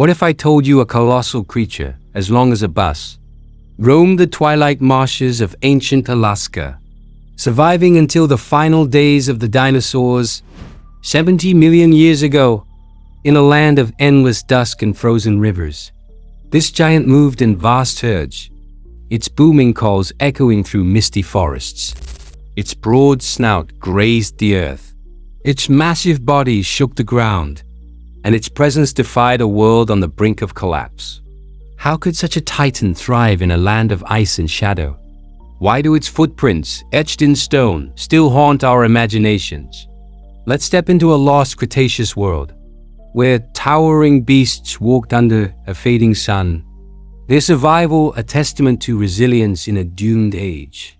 What if I told you a colossal creature, as long as a bus, roamed the twilight marshes of ancient Alaska, surviving until the final days of the dinosaurs 70 million years ago, in a land of endless dusk and frozen rivers? This giant moved in vast herds, its booming calls echoing through misty forests. Its broad snout grazed the earth. Its massive body shook the ground, and its presence defied a world on the brink of collapse. How could such a titan thrive in a land of ice and shadow? Why do its footprints, etched in stone, still haunt our imaginations? Let's step into a lost Cretaceous world, where towering beasts walked under a fading sun, their survival a testament to resilience in a doomed age.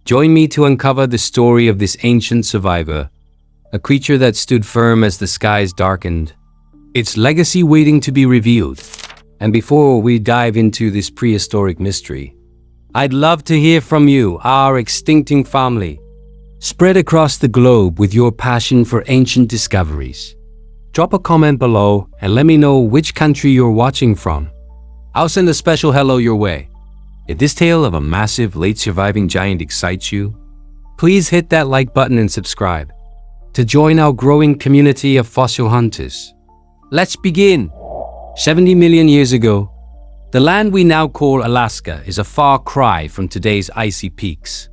Join me to uncover the story of this ancient survivor, a creature that stood firm as the skies darkened, its legacy waiting to be revealed. And before we dive into this prehistoric mystery, I'd love to hear from you, our Extincting family. Spread across the globe with your passion for ancient discoveries. Drop a comment below and let me know which country you're watching from. I'll send a special hello your way. If this tale of a massive, late-surviving giant excites you, please hit that like button and subscribe to join our growing community of fossil hunters. Let's begin. 70 million years ago, the land we now call Alaska is a far cry from today's icy peaks,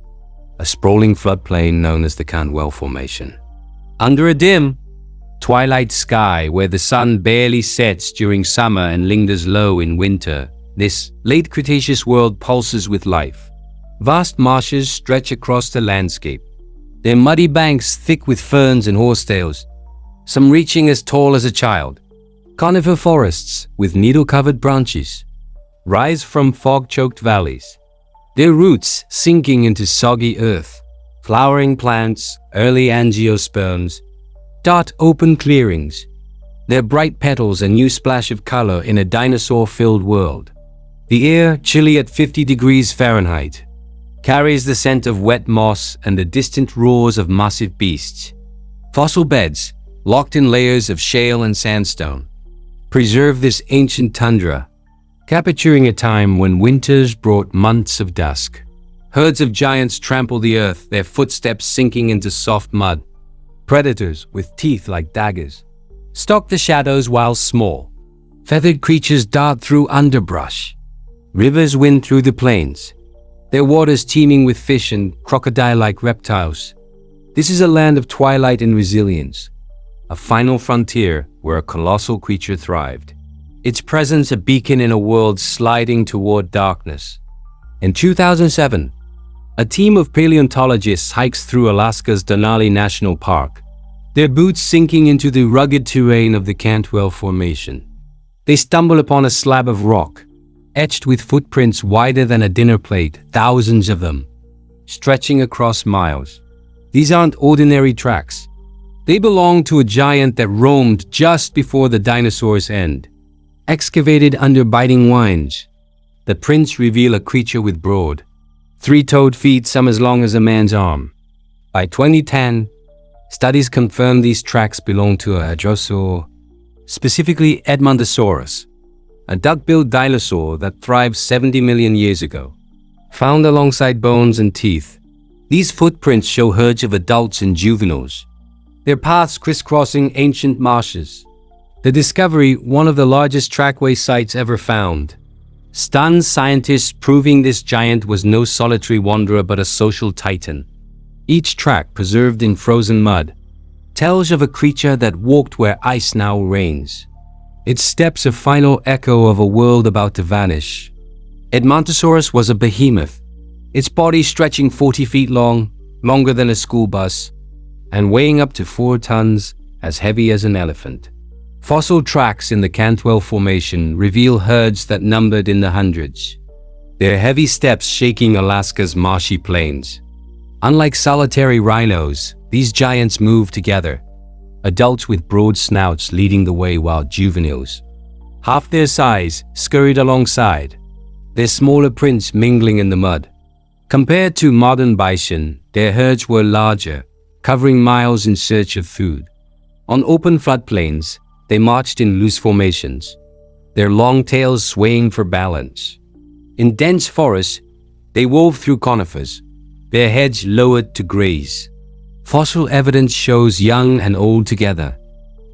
a sprawling floodplain known as the Cantwell Formation. Under a dim, twilight sky where the sun barely sets during summer and lingers low in winter, this late Cretaceous world pulses with life. Vast marshes stretch across the landscape, their muddy banks thick with ferns and horsetails, some reaching as tall as a child. Conifer forests with needle-covered branches rise from fog-choked valleys, their roots sinking into soggy earth. Flowering plants, early angiosperms, dot open clearings, their bright petals a new splash of color in a dinosaur-filled world. The air, chilly at 50 degrees Fahrenheit, carries the scent of wet moss and the distant roars of massive beasts. Fossil beds, locked in layers of shale and sandstone, preserve this ancient tundra, capturing a time when winters brought months of dusk. Herds of giants trample the earth, their footsteps sinking into soft mud. Predators, with teeth like daggers, stalk the shadows while small, feathered creatures dart through underbrush. Rivers wind through the plains, their waters teeming with fish and crocodile-like reptiles. This is a land of twilight and resilience, a final frontier where a colossal creature thrived, its presence a beacon in a world sliding toward darkness. In 2007, a team of paleontologists hikes through Alaska's Denali National Park, their boots sinking into the rugged terrain of the Cantwell Formation. They stumble upon a slab of rock, etched with footprints wider than a dinner plate, thousands of them, stretching across miles. These aren't ordinary tracks. They belong to a giant that roamed just before the dinosaurs' end. Excavated under biting vines, the prints reveal a creature with broad, three-toed feet some as long as a man's arm. By 2010, studies confirm these tracks belong to a Hadrosaur, specifically Edmontosaurus, a duck-billed dinosaur that thrived 70 million years ago. Found alongside bones and teeth, these footprints show herds of adults and juveniles, their paths crisscrossing ancient marshes. The discovery, one of the largest trackway sites ever found, stuns scientists, proving this giant was no solitary wanderer but a social titan. Each track, preserved in frozen mud, tells of a creature that walked where ice now reigns. Its steps a final echo of a world about to vanish. Edmontosaurus was a behemoth, its body stretching 40 feet long, longer than a school bus, and weighing up to 4 tons, as heavy as an elephant. Fossil tracks in the Cantwell Formation reveal herds that numbered in the hundreds, their heavy steps shaking Alaska's marshy plains. Unlike solitary rhinos, these giants move together, adults with broad snouts leading the way while juveniles, half their size, scurried alongside, their smaller prints mingling in the mud. Compared to modern bison, their herds were larger, covering miles in search of food. On open floodplains, they marched in loose formations, their long tails swaying for balance. In dense forests, they wove through conifers, their heads lowered to graze. Fossil evidence shows young and old together,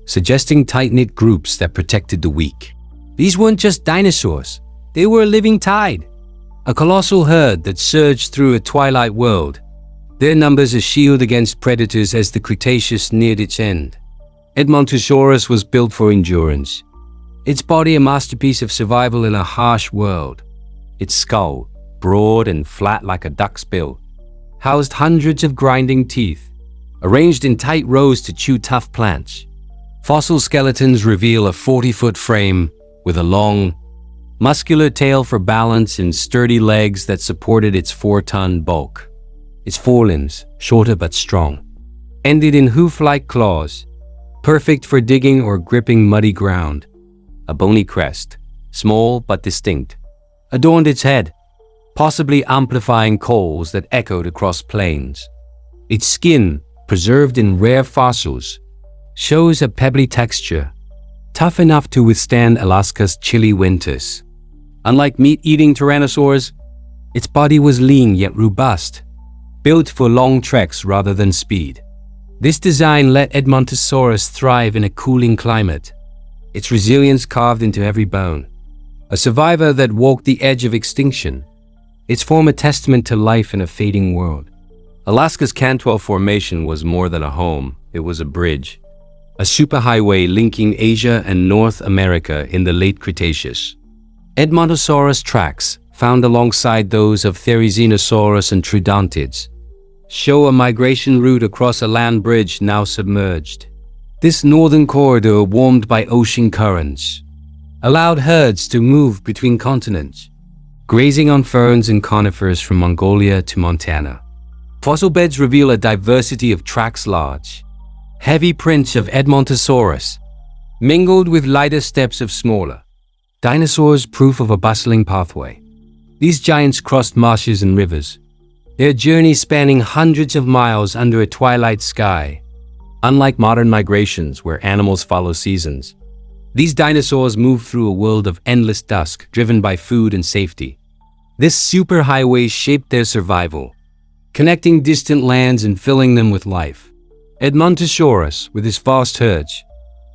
suggesting tight-knit groups that protected the weak. These weren't just dinosaurs, they were a living tide, a colossal herd that surged through a twilight world, their numbers a shield against predators as the Cretaceous neared its end. Edmontosaurus was built for endurance, its body a masterpiece of survival in a harsh world. Its skull, broad and flat like a duck's bill, housed hundreds of grinding teeth, arranged in tight rows to chew tough plants. Fossil skeletons reveal a 40-foot frame with a long, muscular tail for balance and sturdy legs that supported its 4-ton bulk. Its forelimbs, shorter but strong, ended in hoof-like claws, perfect for digging or gripping muddy ground. A bony crest, small but distinct, adorned its head, possibly amplifying calls that echoed across plains. Its skin, preserved in rare fossils, shows a pebbly texture, tough enough to withstand Alaska's chilly winters. Unlike meat-eating tyrannosaurs, its body was lean yet robust, built for long treks rather than speed. This design let Edmontosaurus thrive in a cooling climate, its resilience carved into every bone. A survivor that walked the edge of extinction, its form a testament to life in a fading world. Alaska's Cantwell Formation was more than a home, it was a bridge, a superhighway linking Asia and North America in the late Cretaceous. Edmontosaurus tracks, found alongside those of Therizinosaurus and Troodontids, show a migration route across a land bridge now submerged. This northern corridor, warmed by ocean currents, allowed herds to move between continents, grazing on ferns and conifers from Mongolia to Montana. Fossil beds reveal a diversity of tracks large, heavy prints of Edmontosaurus, mingled with lighter steps of smaller dinosaurs, proof of a bustling pathway. These giants crossed marshes and rivers, their journey spanning hundreds of miles under a twilight sky. Unlike modern migrations where animals follow seasons, these dinosaurs moved through a world of endless dusk, driven by food and safety. This superhighway shaped their survival, connecting distant lands and filling them with life. Edmontosaurus, with his vast herds,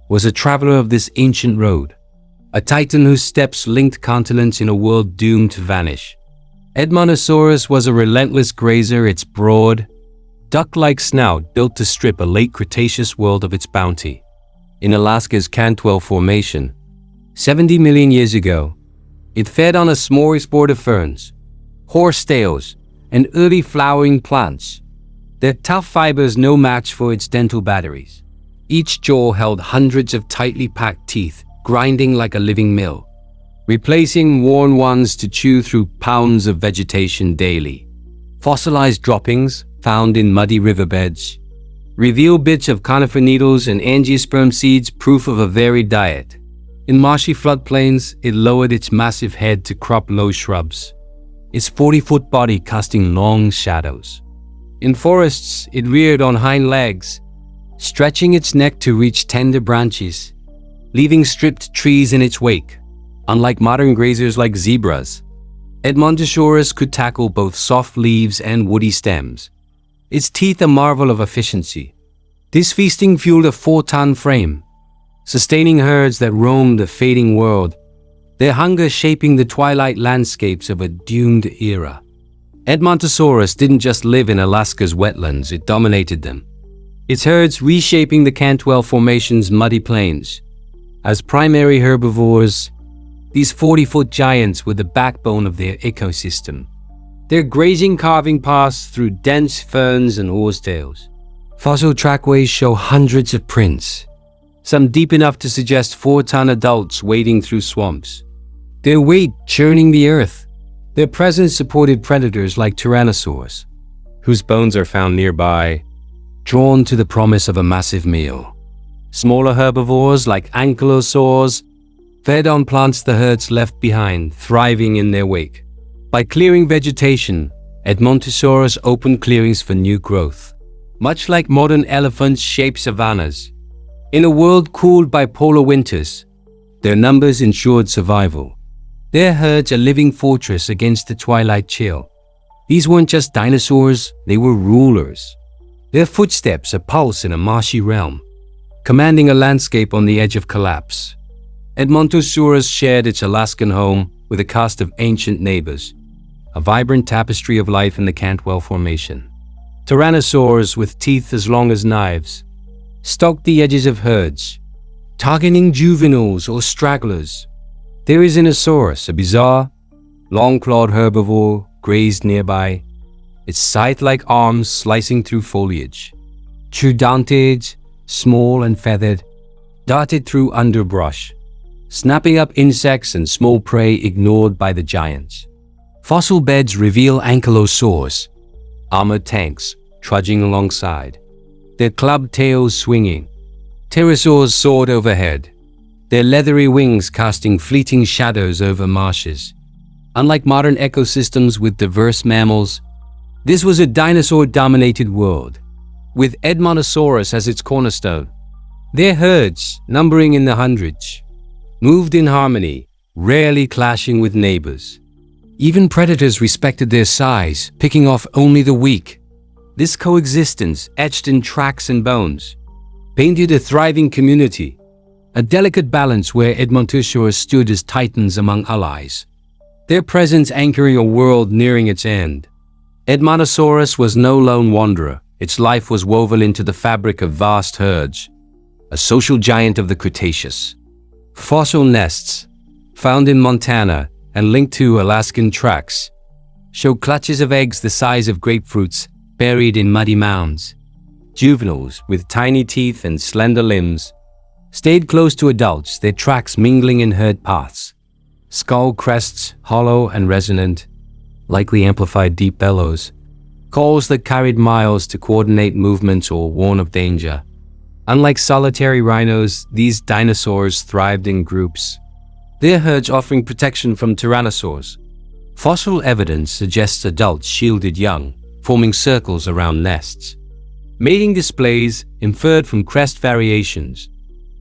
was a traveler of this ancient road, a titan whose steps linked continents in a world doomed to vanish. Edmontosaurus was a relentless grazer, its broad, duck-like snout built to strip a late Cretaceous world of its bounty. In Alaska's Cantwell Formation, 70 million years ago, it fed on a smorgasbord of ferns, horsetails, and early flowering plants, their tough fibers no match for its dental batteries. Each jaw held hundreds of tightly packed teeth, grinding like a living mill, replacing worn ones to chew through pounds of vegetation daily. Fossilized droppings, found in muddy riverbeds, reveal bits of conifer needles and angiosperm seeds, proof of a varied diet. In marshy floodplains, it lowered its massive head to crop low shrubs, its 40-foot body casting long shadows. In forests, it reared on hind legs, stretching its neck to reach tender branches, leaving stripped trees in its wake. Unlike modern grazers like zebras, Edmontosaurus could tackle both soft leaves and woody stems, its teeth a marvel of efficiency. This feasting fueled a 4-ton frame, sustaining herds that roamed the fading world, their hunger shaping the twilight landscapes of a doomed era. Edmontosaurus didn't just live in Alaska's wetlands, it dominated them, its herds reshaping the Cantwell Formation's muddy plains. As primary herbivores, these 40-foot giants were the backbone of their ecosystem, their grazing carving paths through dense ferns and horsetails. Fossil trackways show hundreds of prints, some deep enough to suggest 4-ton adults wading through swamps, their weight churning the earth. Their presence supported predators like tyrannosaurs, whose bones are found nearby, drawn to the promise of a massive meal. Smaller herbivores like ankylosaurs fed on plants the herds left behind, thriving in their wake. By clearing vegetation, Edmontosaurus opened clearings for new growth, much like modern elephants shape savannas. In a world cooled by polar winters, Their numbers ensured survival. Their herds a living fortress against the twilight chill. These weren't just dinosaurs, they were rulers. Their footsteps a pulse in a marshy realm, commanding a landscape on the edge of collapse. Edmontosaurus shared its Alaskan home with a cast of ancient neighbors, a vibrant tapestry of life in the Cantwell Formation. Tyrannosaurs with teeth as long as knives stalked the edges of herds, targeting juveniles or stragglers. There is Dinosaurus, a bizarre, long-clawed herbivore, grazed nearby, its scythe-like arms slicing through foliage. Troodontids, small and feathered, darted through underbrush, snapping up insects and small prey ignored by the giants. Fossil beds reveal ankylosaurs, armored tanks trudging alongside, their clubbed tails swinging. Pterosaurs soared overhead, their leathery wings casting fleeting shadows over marshes. Unlike modern ecosystems with diverse mammals, this was a dinosaur-dominated world, with Edmontosaurus as its cornerstone. Their herds, numbering in the hundreds, moved in harmony, rarely clashing with neighbors. Even predators respected their size, picking off only the weak. This coexistence, etched in tracks and bones, painted a thriving community, a delicate balance where Edmontosaurus stood as titans among allies, their presence anchoring a world nearing its end. Edmontosaurus was no lone wanderer. Its life was woven into the fabric of vast herds, a social giant of the Cretaceous. Fossil nests, found in Montana and linked to Alaskan tracks, show clutches of eggs the size of grapefruits buried in muddy mounds. Juveniles, with tiny teeth and slender limbs, stayed close to adults, their tracks mingling in herd paths. Skull crests, hollow and resonant, likely amplified deep bellows, calls that carried miles to coordinate movements or warn of danger. Unlike solitary rhinos, these dinosaurs thrived in groups, their herds offering protection from tyrannosaurs. Fossil evidence suggests adults shielded young, forming circles around nests. Mating displays, inferred from crest variations,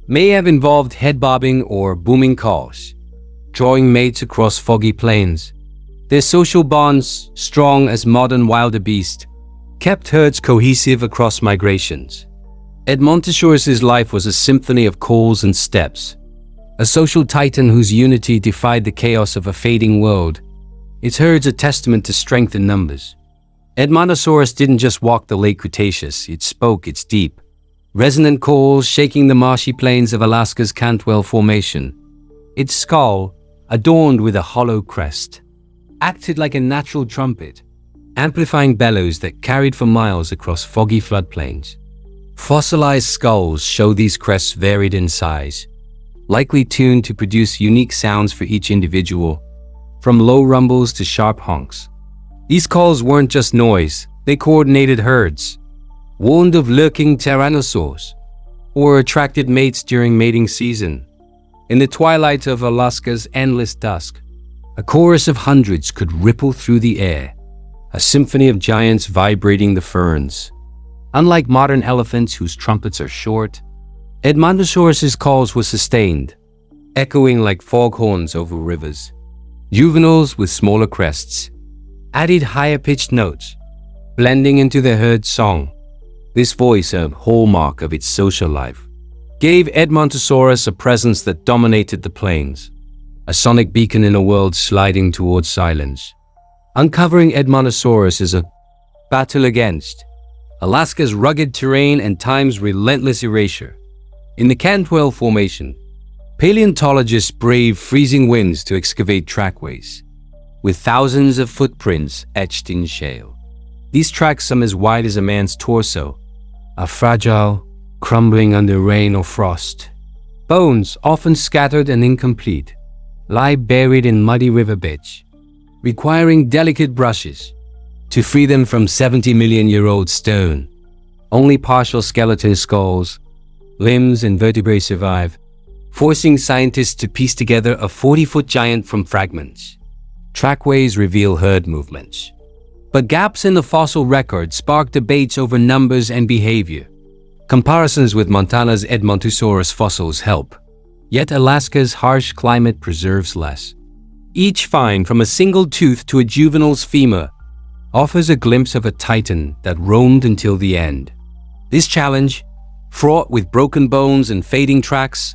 may have involved head bobbing or booming calls, drawing mates across foggy plains. Their social bonds, strong as modern wildebeest, kept herds cohesive across migrations. Edmontosaurus's life was a symphony of calls and steps, a social titan whose unity defied the chaos of a fading world. Its herds a testament to strength in numbers. Edmontosaurus didn't just walk the late Cretaceous, it spoke its deep, resonant calls shaking the marshy plains of Alaska's Cantwell Formation. Its skull, adorned with a hollow crest, acted like a natural trumpet, amplifying bellows that carried for miles across foggy floodplains. Fossilized skulls show these crests varied in size, likely tuned to produce unique sounds for each individual, from low rumbles to sharp honks. These calls weren't just noise, they coordinated herds, warned of lurking tyrannosaurs, or attracted mates during mating season. In the twilight of Alaska's endless dusk, a chorus of hundreds could ripple through the air, a symphony of giants vibrating the ferns. Unlike modern elephants whose trumpets are short, Edmontosaurus's calls were sustained, echoing like foghorns over rivers. Juveniles with smaller crests added higher-pitched notes, blending into the herd's song. This voice, a hallmark of its social life, gave Edmontosaurus a presence that dominated the plains, a sonic beacon in a world sliding towards silence. Uncovering Edmontosaurus is a battle against Alaska's rugged terrain and time's relentless erasure. In the Cantwell Formation, paleontologists brave freezing winds to excavate trackways, with thousands of footprints etched in shale. These tracks, some as wide as a man's torso, are fragile, crumbling under rain or frost. Bones, often scattered and incomplete, lie buried in muddy riverbeds, requiring delicate brushes to free them from 70-million-year-old stone. Only partial skeleton skulls, limbs, and vertebrae survive, forcing scientists to piece together a 40-foot giant from fragments. Trackways reveal herd movements, but gaps in the fossil record spark debates over numbers and behavior. Comparisons with Montana's Edmontosaurus fossils help, Yet Alaska's harsh climate preserves less. Each find, from a single tooth to a juvenile's femur, offers a glimpse of a titan that roamed until the end. This challenge, fraught with broken bones and fading tracks,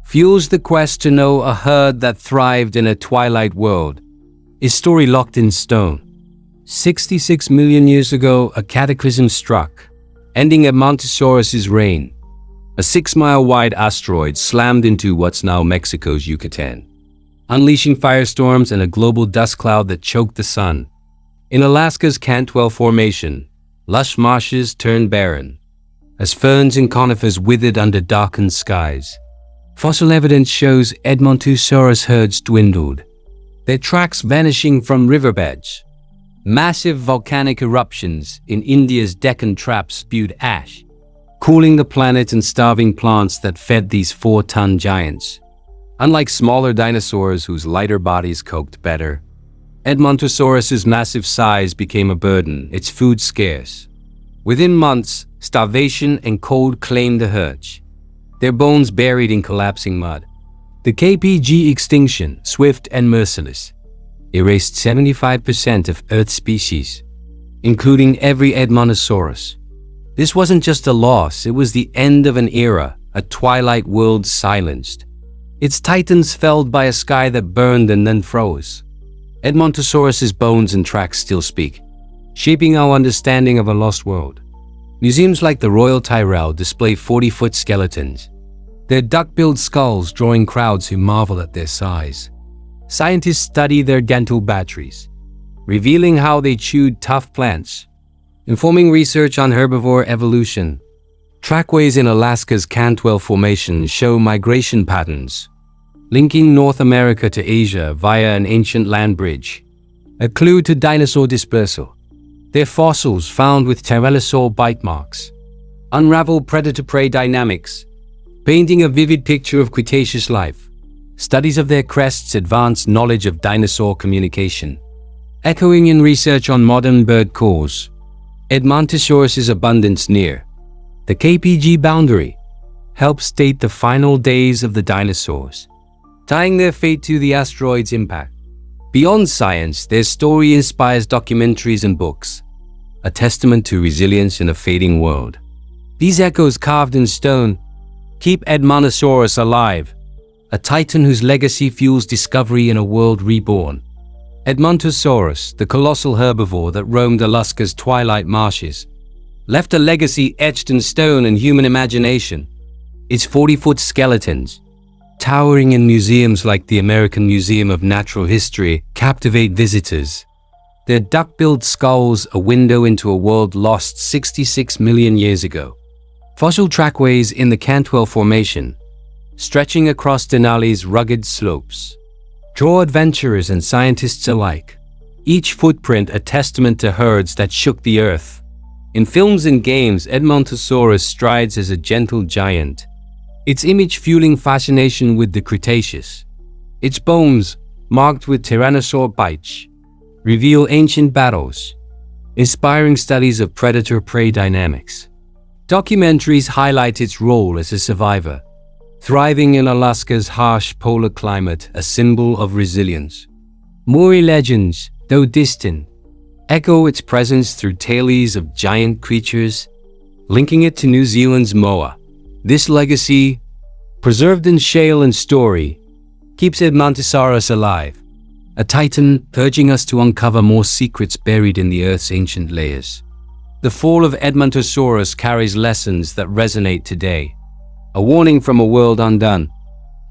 fuels the quest to know a herd that thrived in a twilight world. A story locked in stone. 66 million years ago, a cataclysm struck, ending Edmontosaurus's reign. A 6-mile-wide asteroid slammed into what's now Mexico's Yucatan, unleashing firestorms and a global dust cloud that choked the sun. In Alaska's Cantwell Formation, lush marshes turned barren, as ferns and conifers withered under darkened skies. Fossil evidence shows Edmontosaurus herds dwindled, their tracks vanishing from riverbeds. Massive volcanic eruptions in India's Deccan Traps spewed ash, cooling the planet and starving plants that fed these 4-ton giants. Unlike smaller dinosaurs whose lighter bodies coped better, Edmontosaurus's massive size became a burden, its food scarce. Within months, starvation and cold claimed the herd, their bones buried in collapsing mud. The KPG extinction, swift and merciless, erased 75% of Earth's species, including every Edmontosaurus. This wasn't just a loss, it was the end of an era, a twilight world silenced. Its titans felled by a sky that burned and then froze. Edmontosaurus's bones and tracks still speak, shaping our understanding of a lost world. Museums like the Royal Tyrrell display 40-foot skeletons, their duck-billed skulls drawing crowds who marvel at their size. Scientists study their dental batteries, revealing how they chewed tough plants, informing research on herbivore evolution. Trackways in Alaska's Cantwell Formation show migration patterns, linking North America to Asia via an ancient land bridge, a clue to dinosaur dispersal. Their fossils, found with pterosaur bite marks, unravel predator-prey dynamics, painting a vivid picture of Cretaceous life. Studies of their crests advance knowledge of dinosaur communication. Echoing in research on modern bird calls, Edmontosaurus's abundance near the KPG boundary helps state the final days of the dinosaurs, tying their fate to the asteroid's impact. Beyond science, their story inspires documentaries and books, a testament to resilience in a fading world. These echoes carved in stone keep Edmontosaurus alive, a titan whose legacy fuels discovery in a world reborn. Edmontosaurus, the colossal herbivore that roamed Alaska's twilight marshes, left a legacy etched in stone and human imagination. Its 40-foot skeletons, towering in museums like the American Museum of Natural History, captivate visitors. Their duck-billed skulls, a window into a world lost 66 million years ago. Fossil trackways in the Cantwell Formation, stretching across Denali's rugged slopes, draw adventurers and scientists alike, each footprint a testament to herds that shook the earth. In films and games, Edmontosaurus strides as a gentle giant, its image fueling fascination with the Cretaceous. Its bones, marked with tyrannosaur bites, reveal ancient battles, inspiring studies of predator-prey dynamics. Documentaries highlight its role as a survivor, thriving in Alaska's harsh polar climate, a symbol of resilience. Maori legends, though distant, echo its presence through tales of giant creatures, linking it to New Zealand's moa. This legacy, preserved in shale and story, keeps Edmontosaurus alive, a titan urging us to uncover more secrets buried in the Earth's ancient layers. The fall of Edmontosaurus carries lessons that resonate today, a warning from a world undone.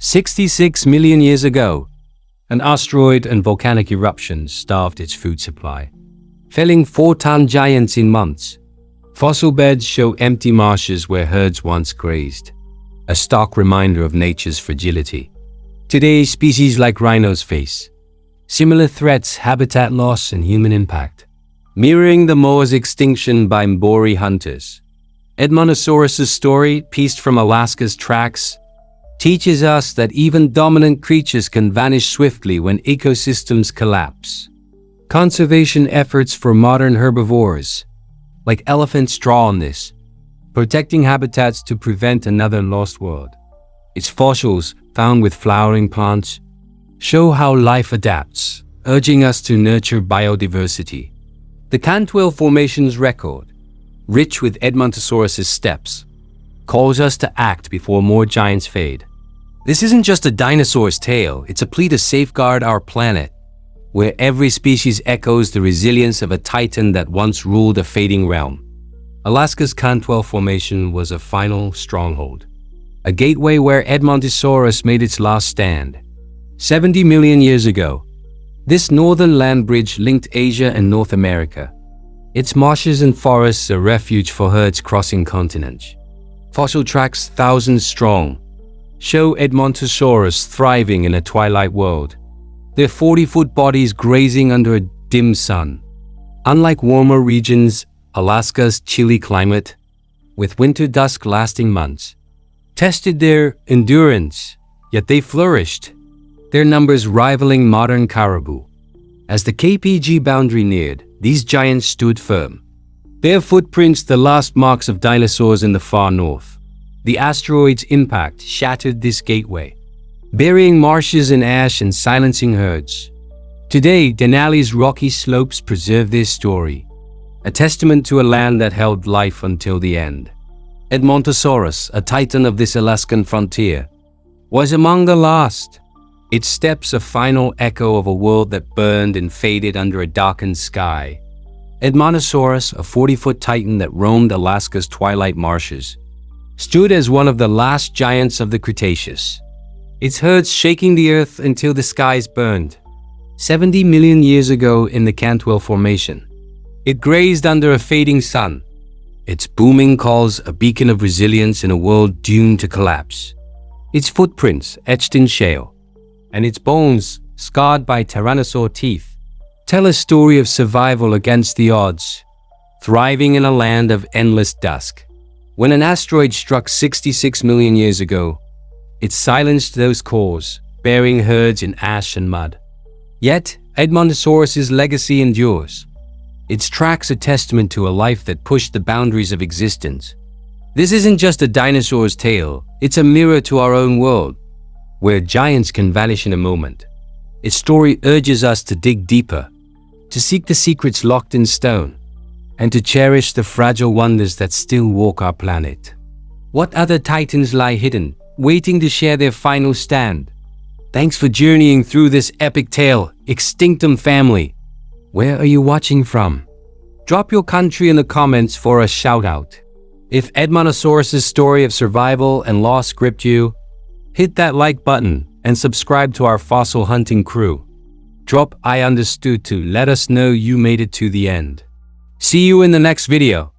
66 million years ago, an asteroid and volcanic eruptions starved its food supply, felling 4-ton giants in months. Fossil beds show empty marshes where herds once grazed, a stark reminder of nature's fragility. Today, species like rhinos face similar threats, habitat loss, and human impact. Mirroring the moa's extinction by Maori hunters, Edmontosaurus's story, pieced from Alaska's tracks, teaches us that even dominant creatures can vanish swiftly when ecosystems collapse. Conservation efforts for modern herbivores, like elephants, draw on this, protecting habitats to prevent another lost world. Its fossils, found with flowering plants, show how life adapts, urging us to nurture biodiversity. The Cantwell Formation's record, rich with Edmontosaurus's steps, calls us to act before more giants fade. This isn't just a dinosaur's tale, it's a plea to safeguard our planet, where every species echoes the resilience of a titan that once ruled a fading realm. Alaska's Cantwell Formation was a final stronghold, a gateway where Edmontosaurus made its last stand. 70 million years ago, this northern land bridge linked Asia and North America. Its marshes and forests a refuge for herds crossing continents. Fossil tracks thousands strong show Edmontosaurus thriving in a twilight world, their 40-foot bodies grazing under a dim sun. Unlike warmer regions, Alaska's chilly climate, with winter dusk lasting months, tested their endurance, yet they flourished, their numbers rivaling modern caribou. As the KPG boundary neared, these giants stood firm, their footprints the last marks of dinosaurs in the far north. The asteroid's impact shattered this gateway, burying marshes in ash and silencing herds. Today, Denali's rocky slopes preserve their story, a testament to a land that held life until the end. Edmontosaurus, a titan of this Alaskan frontier, was among the last, its steps a final echo of a world that burned and faded under a darkened sky. Edmontosaurus, a 40-foot titan that roamed Alaska's twilight marshes, stood as one of the last giants of the Cretaceous, its herds shaking the earth until the skies burned. 70 million years ago in the Cantwell Formation, it grazed under a fading sun, its booming calls a beacon of resilience in a world doomed to collapse. Its footprints, etched in shale, and its bones, scarred by tyrannosaur teeth, tell a story of survival against the odds, thriving in a land of endless dusk. When an asteroid struck 66 million years ago, it silenced those calls, burying herds in ash and mud. Yet, Edmontosaurus's legacy endures, its tracks a testament to a life that pushed the boundaries of existence. This isn't just a dinosaur's tale, it's a mirror to our own world, where giants can vanish in a moment. Its story urges us to dig deeper, to seek the secrets locked in stone, and to cherish the fragile wonders that still walk our planet. What other titans lie hidden, waiting to share their final stand? Thanks for journeying through this epic tale, Extinctum family. Where are you watching from? Drop your country in the comments for a shout-out. If Edmontosaurus' story of survival and loss gripped you, hit that like button and subscribe to our fossil hunting crew. Drop I understood to let us know you made it to the end. See you in the next video.